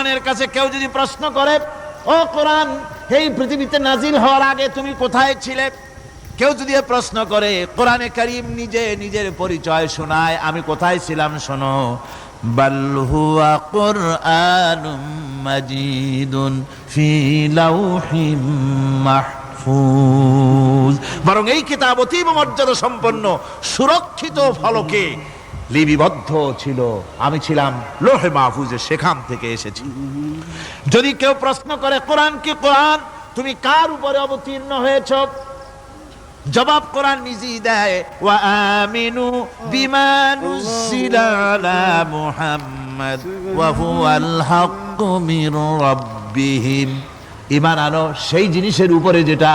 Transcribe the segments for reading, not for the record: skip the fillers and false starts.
কোরআনের কাছে কেউ যদি প্রশ্ন করে, ও কোরআন, এই পৃথিবীতে নাজিল হওয়ার আগে তুমি কোথায় ছিলে? কেউ যদি প্রশ্ন করে, কোরআনে কারীম নিজে নিজের পরিচয় শোনায়, আমি কোথায় ছিলাম শোনো। বাল হুয়া কুরআনুম মাজিদুন ফি লাউহিম মাহফুজ, বরং এই কিতাব অতীব মর্যাদা সম্পন্ন সুরক্ষিত ফলকে লিপিবদ্ধ ছিল, আমি ছিলাম লৌহে মাহফুজে, সেখান থেকে এসেছি। যদি কেউ প্রশ্ন করে, কোরআন কি কোরআন, তুমি কার উপরে অবতীর্ণ হয়েছ? জবাব কোরআন নিজেই দেয়, ওয়া আমিনু বিমা নুজিলা আলা মুহাম্মাদ ওয়া হুয়াল হাক্কু মির রাব্বিহিম, ঈমান আনো সেই জিনিসের উপরে যেটা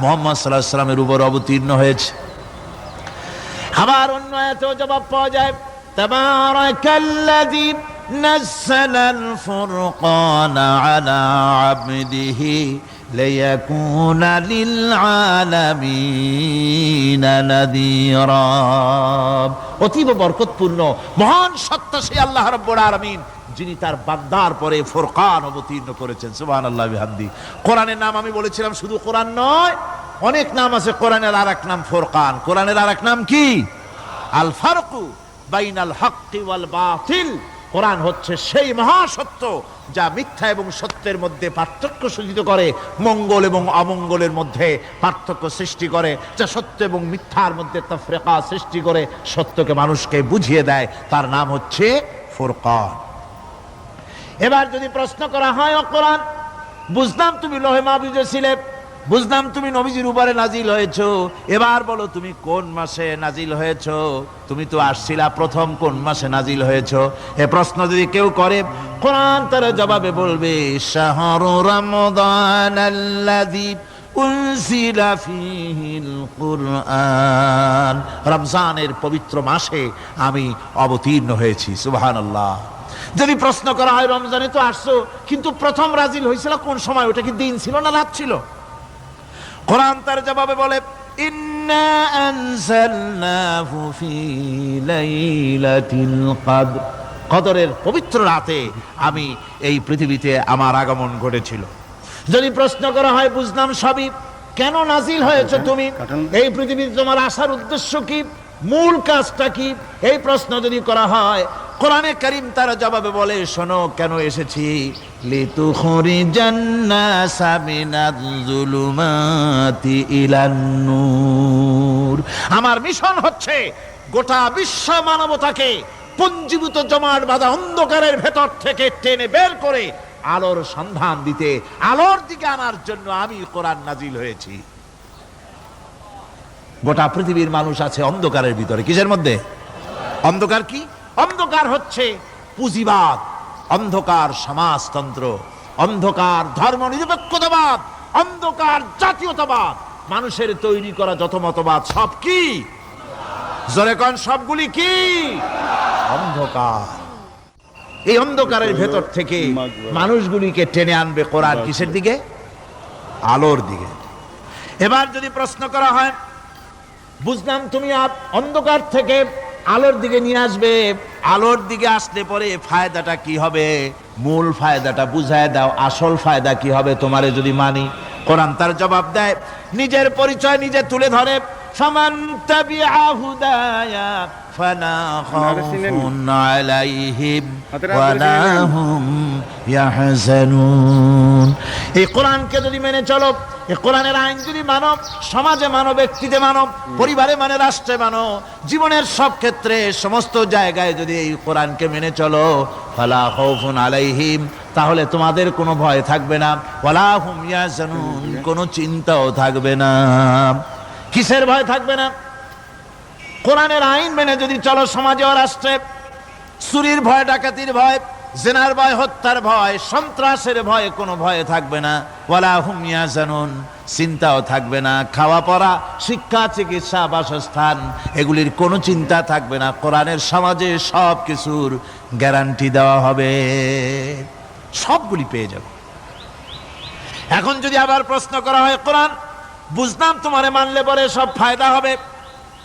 মুহাম্মদ সাল্লাল্লাহু আলাইহি ওয়াসাল্লামের উপর অবতীর্ণ হয়েছে। আবার অন্য আয়াতেও জবাব পাওয়া যায়, তাবারাকাল্লাযী নাযালাল ফুরকানা আলা আবদিহি লিয়াকুনা লিল আলামিনা নাযীরা। অতীব বরকতপূর্ণ মহান সত্তা সেই আল্লাহ রাব্বুল আলামিন, যিনি তার বান্দার পরে ফুরকান অবতীর্ণ করেছেন। সুবহানাল্লাহি ওয়া বিহামদি। কোরআনের নাম আমি বলেছিলাম শুধু কোরআন নয়, অনেক নাম আছে। কোরআনের আরেক নাম ফুরকান। কোরআনের আরেক নাম কি? আল ফারকু বাইনাল হক্কি ওয়াল বাতিল। কোরআন হচ্ছে সেই মহাসত্য যা মিথ্যা এবং সত্যের মধ্যে পার্থক্য সূচিত করে, মঙ্গল এবং অমঙ্গলের মধ্যে পার্থক্য সৃষ্টি করে, যা সত্য এবং মিথ্যার মধ্যে তাফরিকা সৃষ্টি করে, সত্যকে মানুষকে বুঝিয়ে দেয়। তার নাম হচ্ছে ফুরকান। এবার যদি প্রশ্ন করা হয়, ও কোরআন, বুঝলাম তুমি লৌহে মাহফুজে ছিলে, বুঝলাম তুমি নবীজির উপরে নাজিল হয়েছো, এবার বলো তুমি কোন মাসে নাজিল হয়েছো? তুমি তো আসছিলা প্রথম কোন মাসে নাজিল হয়েছো? এ প্রশ্ন যদি কেউ করে, কোরআন তার জবাবে বলবে, শাহরু রমাদানাল্লাযী উনজিলা ফীহিল কুরআন, রমজানের পবিত্র মাসে আমি অবতীর্ণ হয়েছি। সুবহানাল্লাহ। যদি প্রশ্ন করা হয়, রমজানে তো আসছো, কিন্তু প্রথম নাজিল হয়েছিল কোন সময়? ওটা কি দিন ছিল না রাত ছিল? কোরআন তার জবাবে বলে, ইন্না আনজালনাহু ফি লাইলাতিল কদর, কদরের পবিত্র রাতে আমি এই পৃথিবীতে আমার আগমন ঘটেছিল। যদি প্রশ্ন করা হয়, বুঝলাম সবই, কেন নাজিল হয়েছে তুমি? এই পৃথিবীতে তোমার আসার উদ্দেশ্য কি? মূল কাজটা কি? এই প্রশ্ন যদি করা হয়, কোরআনে কারীম তার জবাবে বলে, শোনো কেন এসেছি। লিতুখরিজান নাসা মিনাজ যুলুমাতি ইলান নূর, আমার মিশন হচ্ছে গোটা বিশ্ব মানবতাকে পুঞ্জীভূত জমাট বাঁধা অন্ধকারের ভেতর থেকে টেনে বের করে আলোর সন্ধান দিতে, আলোর দিকে আনার জন্য আমি কোরআন নাজিল হয়েছি। গোটা পৃথিবীর মানুষ আছে অন্ধকারের ভিতরে। কিসের মধ্যে? অন্ধকার কি? অন্ধকার হচ্ছে পুঁজিবাদ, অন্ধকার সমাজতন্ত্র, অন্ধকার ধর্ম নিরপেক্ষতাবাদ, অন্ধকার জাতীয়তাবাদ। মানুষের তৈরি করা যত মতবাদ সব কি? জোরে কোন, সবগুলি কি? অন্ধকার। এই অন্ধকারের ভেতর থেকে মানুষগুলিকে টেনে আনবে কোরআন কিসের দিকে? আলোর দিকে। এবার যদি প্রশ্ন করা হয়, বুঝলাম তুমি অন্ধকার থেকে আলোর দিকে নিয়ে আসবে, আলোর দিকে আসলে পরে ফায়দাটা কি হবে? মূল ফায়দাটা বুঝায় দাও, আসল ফায়দা কি হবে তোমারে যদি মানি? কোরআন তার জবাব দেয়, নিজের পরিচয় নিজে তুলে ধরে, ফামান তাবিআ হুদায়া ফালা খাউফুন আলাইহিম ওয়ালা হুম ইয়াহজানুন। এই কোরআনকে যদি মেনে চলো, এই কোরআনের আইন যদি মানো, সমাজে মানো, ব্যক্তিতে মানো, পরিবারে মানে, রাষ্ট্রে মানো, জীবনের সব ক্ষেত্রে সমস্ত জায়গায় যদি এই কোরআনকে মেনে চলো, ফালা খাউফুন আলাইহিম, তাহলে তোমাদের কোনো ভয় থাকবে না, ওয়ালা হুম ইয়াহজানুন, কোনো চিন্তাও থাকবে না। কিসের ভয় থাকবে না? কোরআনের আইন মেনে যদি চলো সমাজে ও রাষ্ট্রে, চুরির ভয়, ডাকাতির ভয়, জিনার ভয়, হত্যার ভয়, সন্ত্রাসের ভয়, কোনো ভয় থাকবে না। ওয়ালা হুম ইয়াহজানুন, চিন্তাও থাকবে না। খাওয়া পড়া, শিক্ষা, চিকিৎসা, বাসস্থান, এগুলির কোনো চিন্তা থাকবে না। কোরআনের সমাজে সব কিছুর গ্যারান্টি দেওয়া হবে, সবগুলি পেয়ে যাবে। এখন যদি আবার প্রশ্ন করা হয়, কোরআন বুঝলাম তোমারে মানলে পরে সব ফায়দা হবে,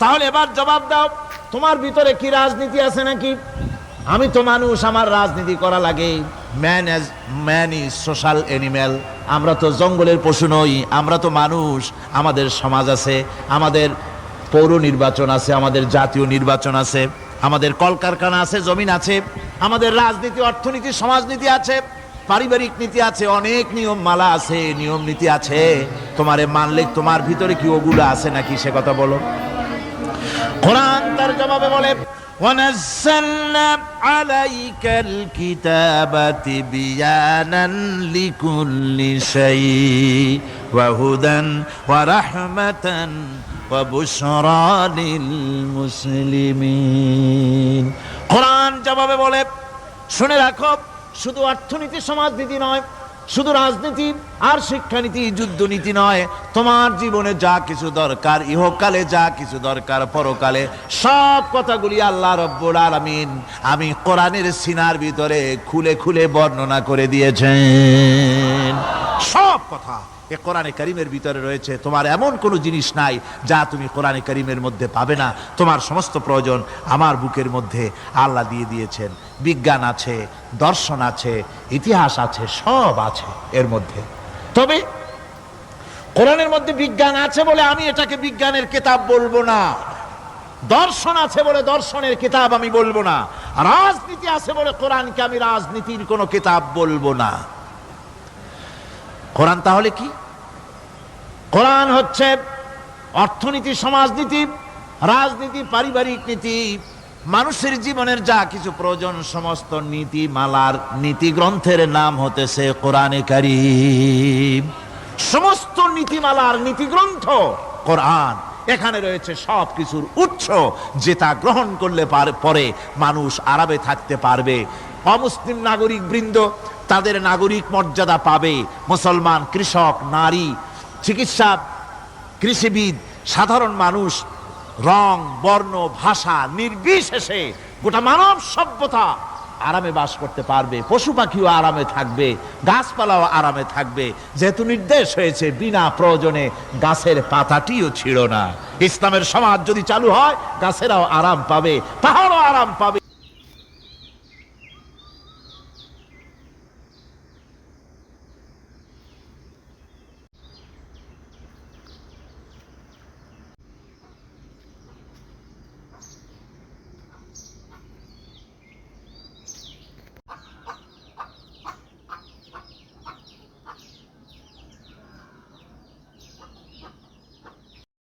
তাহলে এবার জবাব দাও, তোমার ভিতরে কি রাজনীতি আছে নাকি? আমি তো মানুষ, আমার রাজনীতি করা লাগে। Man is social animal. আমরা তো জঙ্গলের পশু নই, আমরা তো মানুষ। আমাদের সমাজ আছে, আমাদের পৌর নির্বাচন আছে, আমাদের জাতীয় নির্বাচন আছে, আমাদের কলকারখানা আছে, জমিন আছে, আমাদের রাজনীতি, অর্থনীতি, সমাজনীতি আছে, পারিবারিক নীতি আছে, অনেক নিয়ম মালা আছে, নিয়ম নীতি আছে। তোমারে মানলে তোমার ভিতরে কি ওগুলো আছে নাকি সে কথা বলো। কোরআন তার জবাবে বলে, وَنَزَّلْنَا عَلَيْكَ الْكِتَابَ تِبْيَانًا لِكُلِّ شَيْءٍ وَهُدًى وَرَحْمَةً وَبُشْرَى لِلْمُسْلِمِينَ। কোরআন জবাবে বলে, শুনে রাখো, শুধু অর্থনীতি সমাজনীতি নয়, শুধু রাজনীতি আর শিক্ষানীতি যুদ্ধনীতি নয়, তোমার জীবনে যা কিছু দরকার, ইহকালে যা কিছু দরকার, পরকালে সব কথাগুলি আল্লাহ রব্বুল আলামিন আমি কোরআনের সিনার ভিতরে খুলে খুলে বর্ণনা করে দিয়েছেন। সব কথা এ কোরআনে কারীমের ভিতরে রয়েছে। তোমার এমন কোনো জিনিস নাই যা তুমি কোরআনে কারীমের মধ্যে পাবে না। তোমার সমস্ত প্রয়োজন আমার বুকের মধ্যে আল্লাহ দিয়ে দিয়েছেন। বিজ্ঞান আছে, দর্শন আছে, ইতিহাস আছে, সব আছে এর মধ্যে। তবে কোরআনের মধ্যে বিজ্ঞান আছে বলে আমি এটাকে বিজ্ঞানের কিতাব বলবো না, দর্শন আছে বলে দর্শনের কিতাব আমি বলবো না, রাজনীতি আছে বলে কোরআনকে আমি রাজনীতির কোনো কিতাব বলবো না। কোরআন তাহলে কি? কোরআন হচ্ছে অর্থনীতি, সমাজনীতি, রাজনীতি, পারিবারিক নীতি, মানুষের জীবনের যা কিছু প্রয়োজন, সমস্ত নীতি মালার নীতি গ্রন্থের নাম হতেছে কোরআনে কারীম। সমস্ত নীতিমালার নীতি গ্রন্থ কোরআন। এখানে রয়েছে সব কিছুর উৎস, যেটা গ্রহণ করলে পরে মানুষ আরামে থাকতে পারবে। অমুসলিম নাগরিক বৃন্দ তাদের নাগরিক মর্যাদা পাবে। মুসলমান, কৃষক, নারী, চিকিৎসা, কৃষিবিদ, সাধারণ মানুষ, রং, বর্ণ, ভাষা নির্বিশেষে গোটা মানব সভ্যতা আরামে বাস করতে পারবে। পশু পাখিও আরামে থাকবে, গাছপালাও আরামে থাকবে, যেহেতু নির্দেশ হয়েছে বিনা প্রয়োজনে গাছের পাতাটিও ছিঁড়ো না। ইসলামের সমাজ যদি চালু হয়, গাছেরাও আরাম পাবে, পাহাড়ও আরাম পাবে।